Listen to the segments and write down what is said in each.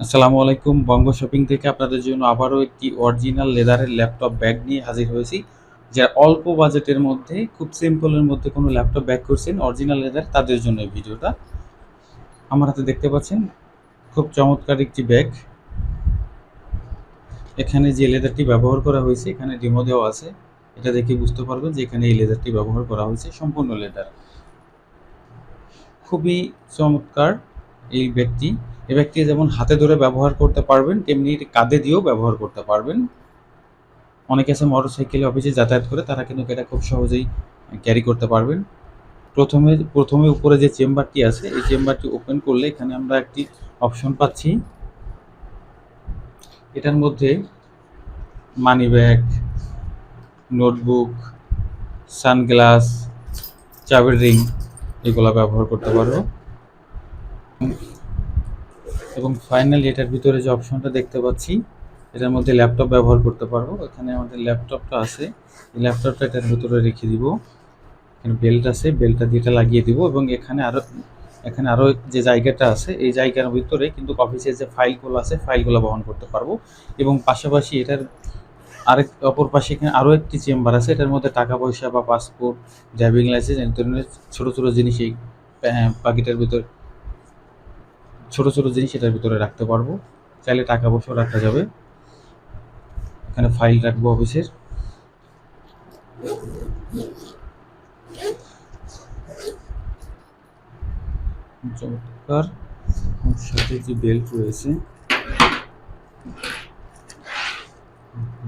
আসসালামু আলাইকুম। বঙ্গ শপিং থেকে আপনাদের জন্য আবারও একটি অরিজিনাল লেদারের ল্যাপটপ ব্যাগ নিয়ে হাজির হয়েছি। যারা অল্প বাজেটের মধ্যে খুব সিম্পলের মধ্যে কোনো ল্যাপটপ ব্যাগ করছেন অরিজিনাল লেদার, তাদের জন্য এই ভিডিওটা। আমার হাতে দেখতে পাচ্ছেন খুব চমৎকার একটি ব্যাগ। এখানে যে লেদারটি ব্যবহার করা হয়েছে এখানে ডেমো দেওয়া আছে। এটা দেখে বুঝতে পারবেন যে এখানে এই লেদারটি ব্যবহার করা হয়েছে সম্পূর্ণ লেদার। খুবই চমৎকার এই ব্যাগটি। এই ব্যাগটি যেমন হাতে ধরে ব্যবহার করতে পারবেন, তেমনি কাঁধে দিয়েও ব্যবহার করতে পারবেন। অনেকে আছে মোটরসাইকেলে অফিসে যাতায়াত করে, তারা কিন্তু এটা খুব সহজেই ক্যারি করতে পারবেন। প্রথমে উপরে যে চেম্বারটি আছে এই চেম্বারটি ওপেন করলে এখানে আমরা একটি অপশন পাচ্ছি। এটার মধ্যে মানি ব্যাগ, নোটবুক, সানগ্লাস, চাবির রিং এগুলো ব্যবহার করতে পারবো। এবং ফাইনালি এটার ভিতরে যে অপশনটা দেখতে পাচ্ছি এটার মধ্যে ল্যাপটপ ব্যবহার করতে পারবো। এখানে আমাদের ল্যাপটপটা আছে, এই ল্যাপটপটা এটার ভিতরে রেখে দিব। এখানে বেল্ট আছে, বেল্টটা দিয়ে এটা লাগিয়ে দিব। এবং এখানে আরও যে জায়গাটা আছে এই জায়গার ভিতরে কিন্তু অফিসের যে ফাইলগুলো আছে ফাইলগুলো বহন করতে পারবো। এবং পাশাপাশি এটার অপর পাশে এখানে আরও একটি চেম্বার আছে, এটার মধ্যে টাকা পয়সা বা পাসপোর্ট, ড্রাইভিং লাইসেন্স এই ধরনের ছোটো ছোটো জিনিস এই প্যাকেটের ভিতরে ছোটো ছোটো জিনিস এটার ভিতরে রাখতে পারবো। চাইলে টাকা পয়সাও রাখা যাবে। এখানে ফাইল রাখবো অফিসের। চমৎকার সাথে যে বেল্ট রয়েছে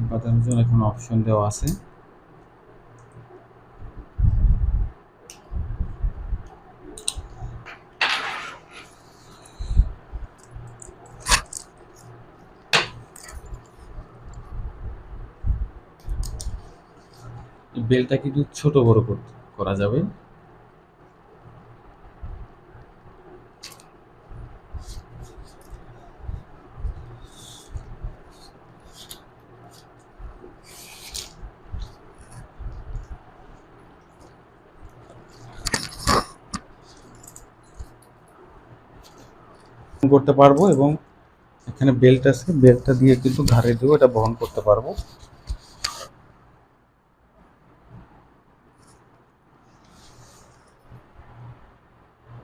বাঁধানোর জন্য এখন অপশন দেওয়া আছে। বেল্টটা কিন্তু ছোট বড় করা যাবে। করতে পারবো এবং এখানে বেল্ট আছে, বেল্টটা দিয়ে কিন্তু ঘাড়ে দিয়েও এটা বহন করতে পারবো।